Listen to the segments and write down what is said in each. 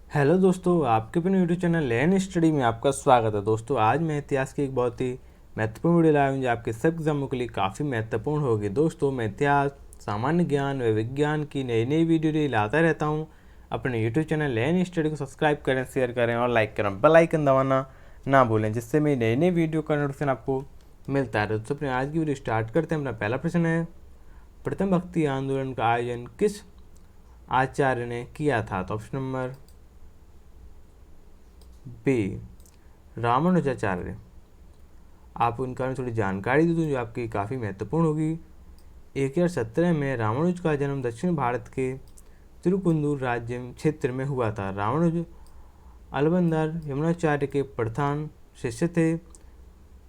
Hello दोस्तों, आपके अपने यूट्यूब चैनल लर्न स्टडी में आपका स्वागत है। दोस्तों, आज मैं इतिहास की एक बहुत ही महत्वपूर्ण वीडियो लाया हूँ जो आपके सब एग्जामों के लिए काफ़ी महत्वपूर्ण होगी। दोस्तों, मैं इतिहास, सामान्य ज्ञान व विज्ञान की नई नई वीडियो लाता रहता हूँ। अपने यूट्यूब चैनल लर्न स्टडी को सब्सक्राइब करें, शेयर करें और लाइक करें। बेल आइकन दबाना ना भूलें, जिससे मेरी नई नई वीडियो का नोटिफिकेशन आपको मिलता है। दोस्तों, अपने आज की वीडियो स्टार्ट करते हैं। अपना पहला प्रश्न है, प्रथम भक्ति आंदोलन का आयोजन किस आचार्य ने किया था? तो ऑप्शन नंबर बी, रामानुजाचार्य। आप उनका में थोड़ी जानकारी दे दूँ जो आपकी काफ़ी महत्वपूर्ण होगी। 1017 में रामानुज का जन्म दक्षिण भारत के तिरुकुंदूर राज्य क्षेत्र में हुआ था। रामानुज अलबंदार यमुनाचार्य के प्रधान शिष्य थे।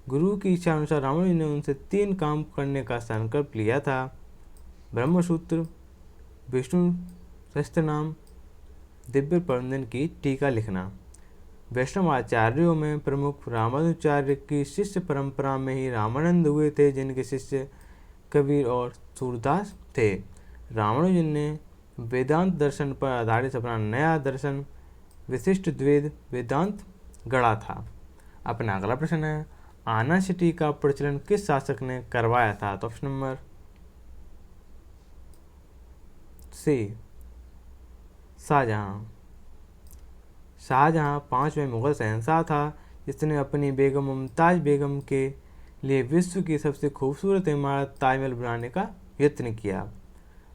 गुरु की इच्छा अनुसार रामानुज ने उनसे 3 काम करने का संकल्प लिया था: ब्रह्मसूत्र, विष्णु सहस्त्रनाम, दिव्य प्रबंधन की टीका लिखना। वैष्णव आचार्यों में प्रमुख रामानुजाचार्य की शिष्य परंपरा में ही रामानंद हुए थे, जिनके शिष्य कबीर और सूरदास थे। रामानुज ने वेदांत दर्शन पर आधारित अपना नया दर्शन विशिष्ट द्वैत वेदांत गढ़ा था। अपना अगला प्रश्न है, आना सिटी का प्रचलन किस शासक ने करवाया था? तो option number C, Shahjahan. Shahjahan 5वें मुगल शहंशाह था, जिसने अपनी बेगम मुमताज़ बेगम के लिए विश्व की सबसे खूबसूरत इमारत ताजमहल बनाने का यत्न किया।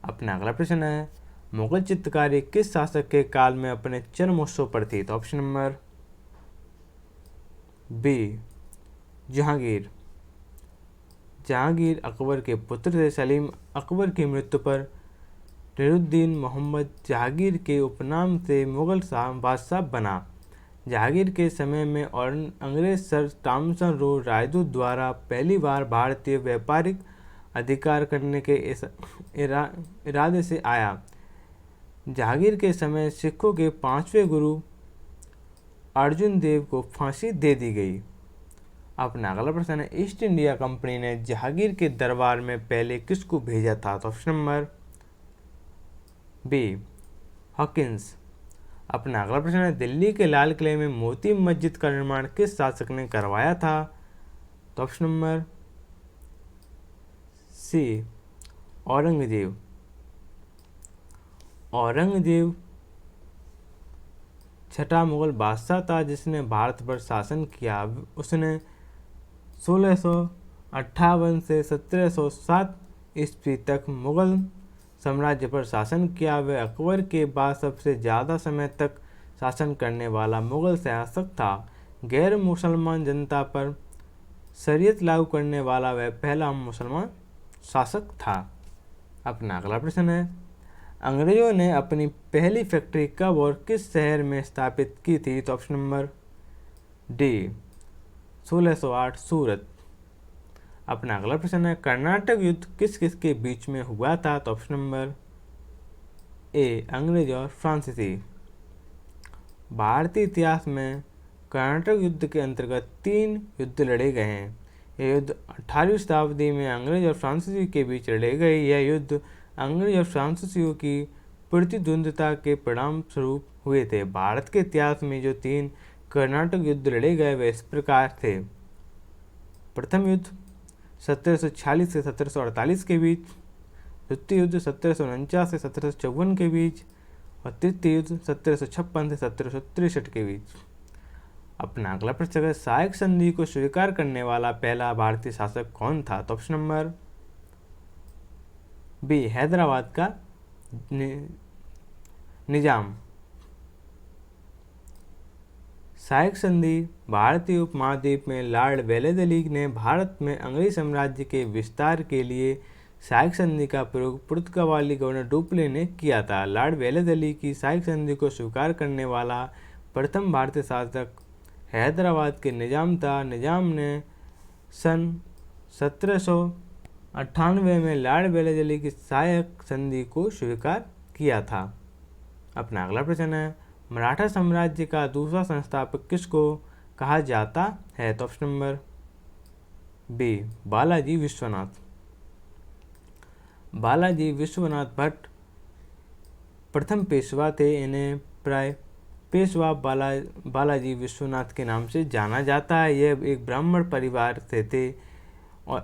अपना अगला प्रश्न है, मुगल चित्रकारी किस शासक के काल में अपने चरमोत्सव पर थी? तो option number B, Jahangir. Jahangir Akbar के पुत्र थे। सलीम अकबर की मृत्यु पर नसीरुद्दीन मोहम्मद जहांगीर के उपनाम से मुगल बादशाह बना। जहांगीर के समय में और अंग्रेज सर थॉमसन रो राजदूत द्वारा पहली बार भारतीय व्यापारिक अधिकार करने के इरादे से आया। जहांगीर के समय सिखों के 5वें गुरु अर्जुन देव को फांसी दे दी गई। अपना अगला प्रश्न है, ईस्ट इंडिया कंपनी ने जहांगीर के दरबार में पहले किसको भेजा था? तो ऑप्शन नंबर बी, हॉकिंस। अपना अगला प्रश्न है, दिल्ली के लाल किले में मोती मस्जिद का निर्माण किस शासक ने करवाया था? तो option number C, Aurangzeb. Aurangzeb छठा मुगल बादशाह था, जिसने भारत पर शासन किया। उसने 1658 से 1707 ईस्वी तक मुगल साम्राज्य पर शासन किया। वह अकबर के बाद सबसे ज़्यादा समय तक शासन करने वाला मुगल शासक था। गैर मुसलमान जनता पर शरीयत लागू करने वाला वह पहला मुसलमान शासक था। अपना अगला प्रश्न है, अंग्रेजों ने अपनी पहली फैक्ट्री कब और किस शहर में स्थापित की थी? तो ऑप्शन नंबर डी, 1608 सूरत। अपना अगला प्रश्न है, कर्नाटक युद्ध किस किस के बीच में हुआ था? तो ऑप्शन नंबर ए, अंग्रेज और फ्रांसीसी। भारतीय इतिहास में कर्नाटक युद्ध के अंतर्गत 3 युद्ध लड़े गए हैं। यह युद्ध 18वीं शताब्दी में अंग्रेज और फ्रांसीसी के बीच लड़े गए। यह युद्ध अंग्रेज और फ्रांसीसियों की प्रतिद्वंद्विता के परिणाम स्वरूप हुए थे। भारत के इतिहास में जो 3 कर्नाटक युद्ध लड़े गए वे इस प्रकार थे। प्रथम युद्ध 1746 से 1748 के बीच, द्वितीय युद्ध 1749 से 1754 के बीच और तृतीय युद्ध 1756 से 1763 के बीच। अपना अगला प्रश्न है, सहायक संधि को स्वीकार करने वाला पहला भारतीय शासक कौन था? तो ऑप्शन नंबर बी, हैदराबाद का निजाम। सहायक संधि भारतीय उपमहाद्वीप में लॉर्ड वेलेस्ली ने भारत में अंग्रेज साम्राज्य के विस्तार के लिए सहायक संधि का प्रयोग पुर्तगाली गवर्नर डुप्ले ने किया था। लॉर्ड वेलेस्ली की सहायक संधि को स्वीकार करने वाला प्रथम भारतीय शासक हैदराबाद के निजाम था। निजाम ने सन 1798 में लॉर्ड वेलेस्ली की सहायक संधि को स्वीकार किया था। अपना अगला प्रश्न है, मराठा साम्राज्य का दूसरा संस्थापक किसको कहा जाता है? तो option number B, Balaji Vishwanath. Balaji Vishwanath Bhatt प्रथम पेशवा थे। इन्हें प्राय पेशवा बालाजी विश्वनाथ के नाम से जाना जाता है। यह एक ब्राह्मण परिवार से थे और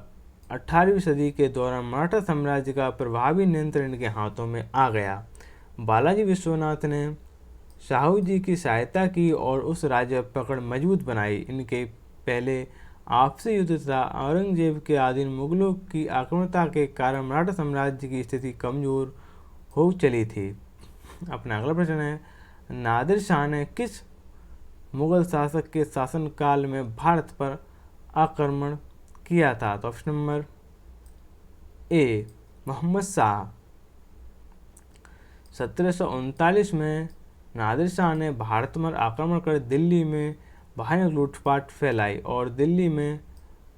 18वीं सदी के दौरान मराठा साम्राज्य का प्रभावी नियंत्रण इनके हाथों में आ गया। बालाजी विश्वनाथ ने शाहू जी की सहायता की और उस राज्य पर पकड़ मजबूत बनाई। इनके पहले आपसी युद्ध तथा औरंगजेब के अधीन मुगलों की आक्रामकता के कारण मराठा साम्राज्य की स्थिति कमजोर हो चली थी। अपना अगला प्रश्न है, नादिर शाह ने किस मुगल शासक के शासनकाल में भारत पर आक्रमण किया था? तो option number A Mohammad Shah. 1739 में नादिर शाह ने भारत पर आक्रमण कर दिल्ली में भयानक लूटपाट फैलाई और दिल्ली में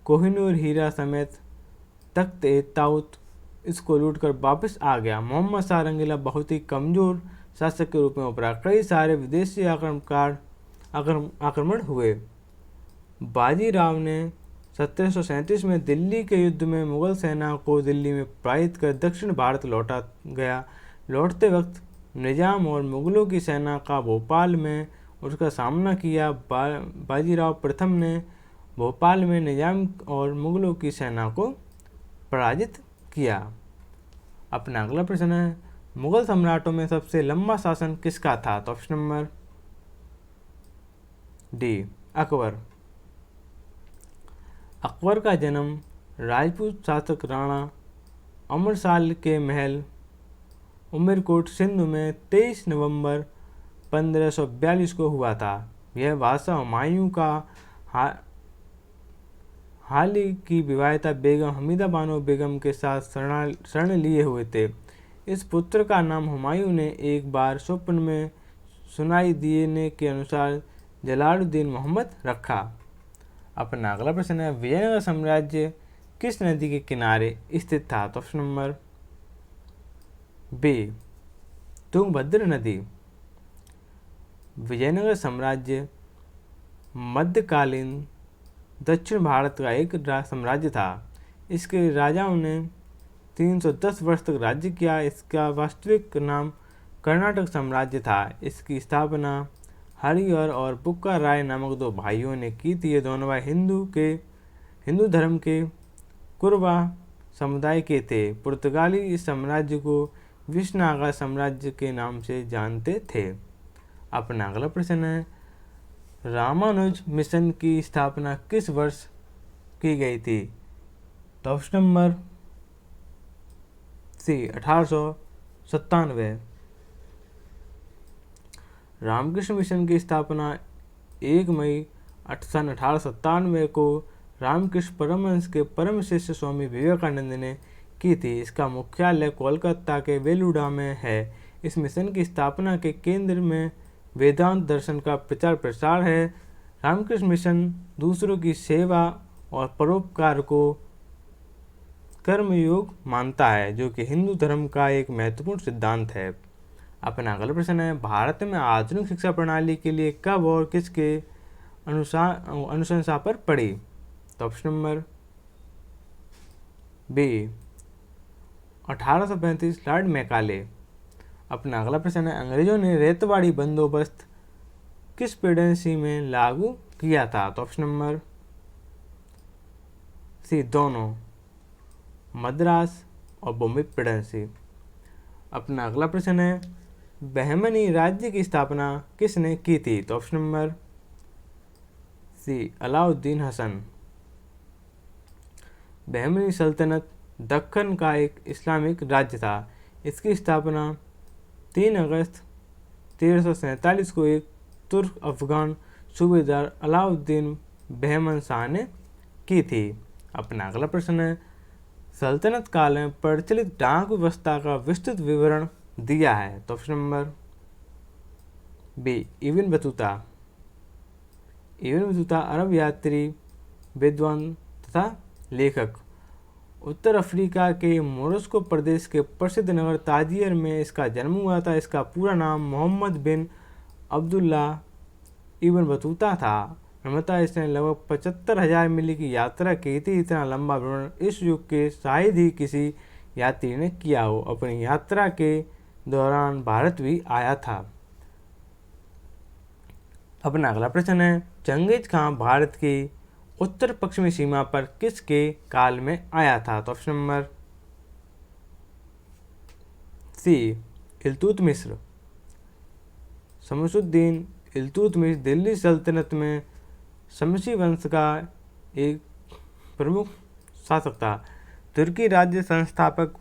कोहिनूर हीरा समेत तख्त-ए-ताउत इसको लूटकर वापस आ गया। मोहम्मद शाह रंगीला बहुत ही कमज़ोर शासक के रूप में उभरा। कई सारे विदेशी आक्रमण हुए। बाजीराव ने 1737 में दिल्ली के युद्ध में मुगल सेना को दिल्ली में पराजित कर दक्षिण भारत लौटा गया। लौटते वक्त निजाम और मुगलों की सेना का भोपाल में उसका सामना किया। बाजीराव प्रथम ने भोपाल में निजाम और मुगलों की सेना को पराजित किया। अपना अगला प्रश्न है, मुगल सम्राटों में सबसे लंबा शासन किसका था? तो option number D Akbar. Akbar का जन्म राजपूत शासक राणा अमरसाल के महल उमरकोट सिंध में 23 नवंबर 1542 को हुआ था। यह बादशाह हुमायूं का हाल ही की विवाहिता बेगम हमीदा बानो बेगम के साथ शरण लिए हुए थे। इस पुत्र का नाम हुमायूं ने एक बार स्वप्न में सुनाई देने के अनुसार जलालुद्दीन मोहम्मद रखा। अपना अगला प्रश्न है, विजयनगर साम्राज्य किस नदी के किनारे स्थित था? तो ऑप्शन नंबर बी तुंगभद्र नदी। विजयनगर साम्राज्य मध्यकालीन दक्षिण भारत का एक साम्राज्य था। इसके राजाओं ने 310 वर्ष तक राज्य किया। इसका वास्तविक नाम कर्नाटक साम्राज्य था। इसकी स्थापना हरिहर और बुक्का राय नामक दो भाइयों ने की थी। ये दोनों भाई हिंदू धर्म के कुरवा समुदाय के थे। पुर्तगाली इस साम्राज्य को विजयनगर साम्राज्य के नाम से जानते थे। अपना अगला प्रश्न है, रामानुज मिशन की स्थापना किस वर्ष की गई थी? तो option number C 1897। Ramakrishna Mission की स्थापना 1 मई सन 1897 को रामकृष्ण परमहंस के परम शिष्य स्वामी विवेकानंद ने की थी। इसका मुख्यालय कोलकाता के वेलुड़ा में है। इस मिशन की स्थापना के केंद्र में वेदांत दर्शन का प्रचार प्रसार है। रामकृष्ण मिशन दूसरों की सेवा और परोपकार को कर्मयोग मानता है, जो कि हिंदू धर्म का एक महत्वपूर्ण सिद्धांत है। अपना अगला प्रश्न है, भारत में आधुनिक शिक्षा प्रणाली के लिए कब और किसके अनुशंसा पर पड़ी? तो option number B 1835 Lord Macaulay. अपना अगला प्रश्न है, अंग्रेजों ने रेतवाड़ी बंदोबस्त किस प्रेसिडेंसी में लागू किया था? तो ऑप्शन नंबर सी दोनों, मद्रास और बॉम्बे प्रेसिडेंसी। अपना अगला प्रश्न है, बहमनी राज्य की स्थापना किसने की थी? तो option number C Alauddin Hasan. Bahmani सल्तनत दक्कन का एक इस्लामिक राज्य था। इसकी स्थापना 3 अगस्त 1347 को एक तुर्क अफगान सूबेदार अलाउद्दीन बहमन शाह ने की थी। अपना अगला प्रश्न है, सल्तनत काल में प्रचलित डाक व्यवस्था का विस्तृत विवरण दिया है। तो option number B Ibn Battuta. Ibn Battuta अरब यात्री, विद्वान तथा लेखक। उत्तर अफ्रीका के मोरक्को प्रदेश के प्रसिद्ध नगर ताजियर में इसका जन्म हुआ था। इसका पूरा नाम मोहम्मद बिन अब्दुल्ला इब्न बतूता था। निर्मता इसने लगभग 75,000 मील की यात्रा की थी। इतना लंबा भ्रमण इस युग के शायद ही किसी यात्री ने किया हो। अपनी यात्रा के दौरान भारत भी आया था। अपना अगला प्रश्न है, चंगेज खां भारत की उत्तर पश्चिमी सीमा पर किसके काल में आया था? तो option number C Iltutmish. Shamsuddin Iltutmish Delhi सल्तनत में शमसी वंश का एक प्रमुख शासक था। तुर्की राज्य संस्थापक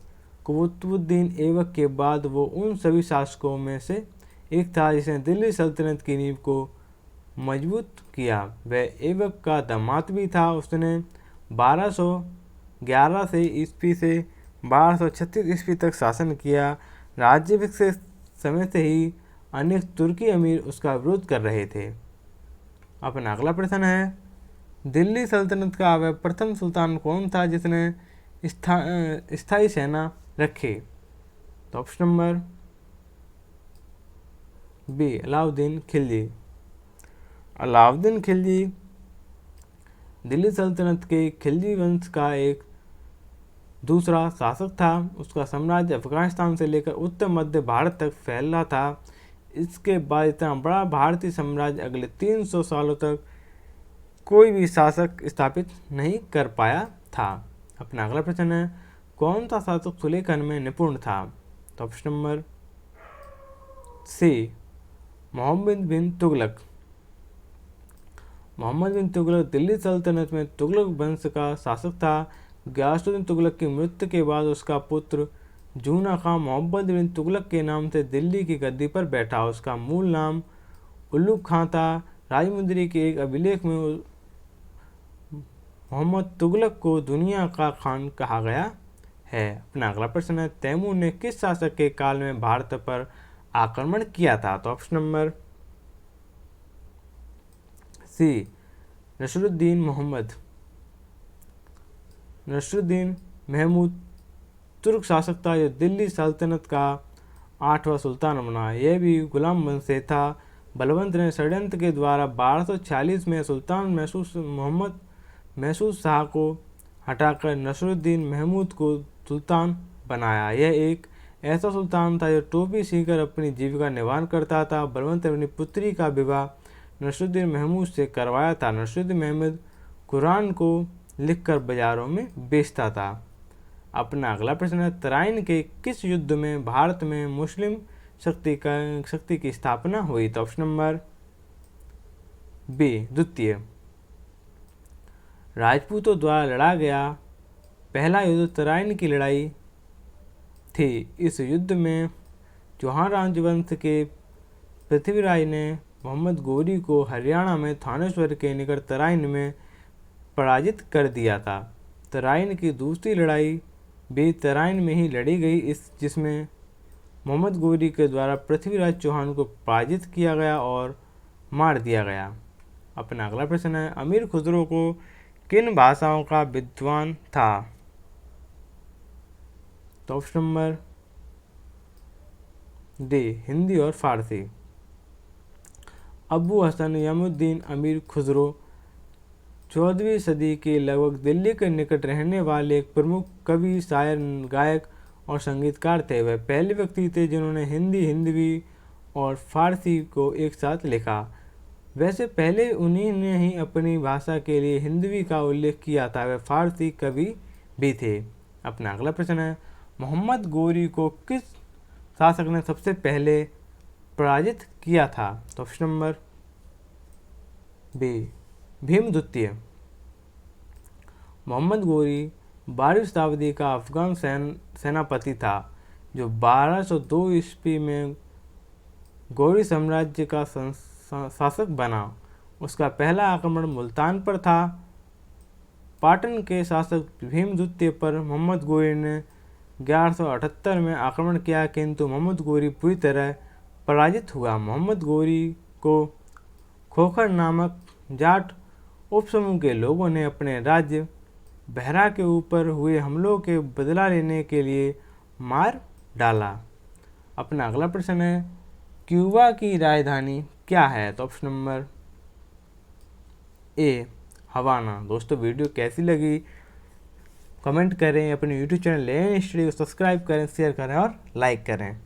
कुतुबुद्दीन ऐबक के बाद वो उन सभी शासकों में से एक था जिसने दिल्ली सल्तनत की नींव को मजबूत किया। वह ऐबक का दामाद भी था। उसने 1211 से ईस्वी से 1236 ईस्वी तक शासन किया। राज्याभिषेक के समय से ही अनेक तुर्की अमीर उसका विरोध कर रहे थे। अपना अगला प्रश्न है, दिल्ली सल्तनत का वह प्रथम सुल्तान कौन था जिसने स्थायी सेना रखी? तो option number B Alauddin Khilji. Alauddin Khilji Delhi सल्तनत के खिलजी वंश का एक दूसरा शासक था। उसका साम्राज्य अफगानिस्तान से लेकर उत्तर मध्य भारत तक फैला था। इसके बाद इतना बड़ा भारतीय साम्राज्य अगले 300 सालों तक कोई भी शासक स्थापित नहीं कर पाया था। अपना अगला प्रश्न है, कौन सा शासक सुलेखन में निपुण था? तो ऑप्शन नंबर सी मोहम्मद बिन तुगलक। मोहम्मद बिन तुगलक दिल्ली सल्तनत में तुगलक वंश का शासक था। गयासुद्दीन तुगलक की मृत्यु के बाद उसका पुत्र जूना खां मोहम्मद बिन तुगलक के नाम से दिल्ली की गद्दी पर बैठा। उसका मूल नाम उल्लुग खां था। राजमुंदरी के एक अभिलेख में मोहम्मद तुगलक को दुनिया का खान कहा गया है। अपना अगला प्रश्न है, तैमूर ने किस शासक के काल में भारत पर आक्रमण किया था? तो option number C Nasiruddin Mohammad. Nasiruddin Mahmud तुर्क शासक था जो दिल्ली सल्तनत का 8वां सुल्तान बना। यह भी गुलाम वंश से था। बलवंत ने षड्यंत्र के द्वारा 1246 में सुल्तान मोहम्मद महसूद शाह को हटाकर नसरुद्दीन महमूद को सुल्तान बनाया। यह एक ऐसा सुल्तान था जो टोपी सीकर अपनी जीविका निर्वाह करता था। बलवंत ने अपनी पुत्री का विवाह नसरुद्दीन महमूद से करवाया था। नसरुद्दीन महमूद कुरान को लिखकर बाजारों में बेचता था। अपना अगला प्रश्न है, तराइन के किस युद्ध में भारत में मुस्लिम शक्ति की स्थापना हुई? तो ऑप्शन नंबर बी द्वितीय। राजपूतों द्वारा लड़ा गया पहला युद्ध तराइन की लड़ाई थी। इस युद्ध में चौहान राजवंश के पृथ्वीराज ने मोहम्मद गोरी को हरियाणा में थानेश्वर के निकट तराइन में पराजित कर दिया था। तराइन की दूसरी लड़ाई भी तराइन में ही लड़ी गई, जिसमें मोहम्मद गोरी के द्वारा पृथ्वीराज चौहान को पराजित किया गया और मार दिया गया। अपना अगला प्रश्न है, अमीर खुसरो को किन भाषाओं का विद्वान था? तो ऑप्शन नंबर डी हिंदी और फारसी। अबू हसन यमुद्दीन अमीर खुसरो 14वीं सदी के लगभग दिल्ली के निकट रहने वाले एक प्रमुख कवि, शायर, गायक और संगीतकार थे। वह पहले व्यक्ति थे जिन्होंने हिंदी और फारसी को एक साथ लिखा। वैसे पहले उन्हीं ने ही अपनी भाषा के लिए हिंदवी का उल्लेख किया था। वह फारसी कवि भी थे। अपना अगला प्रश्न है, मोहम्मद गोरी को किस शासक ने सबसे पहले पराजित किया था? तो ऑप्शन नंबर बी भीम द्वितीय। मोहम्मद गोरी 12वीं शताब्दी का अफगान सेनापति था जो 1202 ईस्वी में गौरी साम्राज्य का शासक बना। उसका पहला आक्रमण मुल्तान पर था। पाटन के शासक भीम द्वितीय पर मोहम्मद गोरी ने 1178 में आक्रमण किया, किंतु मोहम्मद गोरी पूरी तरह पराजित हुआ। मोहम्मद गोरी को खोखर नामक जाट उपसमूह के लोगों ने अपने राज्य बहरा के ऊपर हुए हमलों के बदला लेने के लिए मार डाला। अपना अगला प्रश्न है, क्यूबा की राजधानी क्या है? तो ऑप्शन नंबर ए हवाना। दोस्तों वीडियो कैसी लगी कमेंट करें। अपने यूट्यूब चैनल लेन हिस्ट्री को सब्सक्राइब करें, शेयर करें और लाइक करें।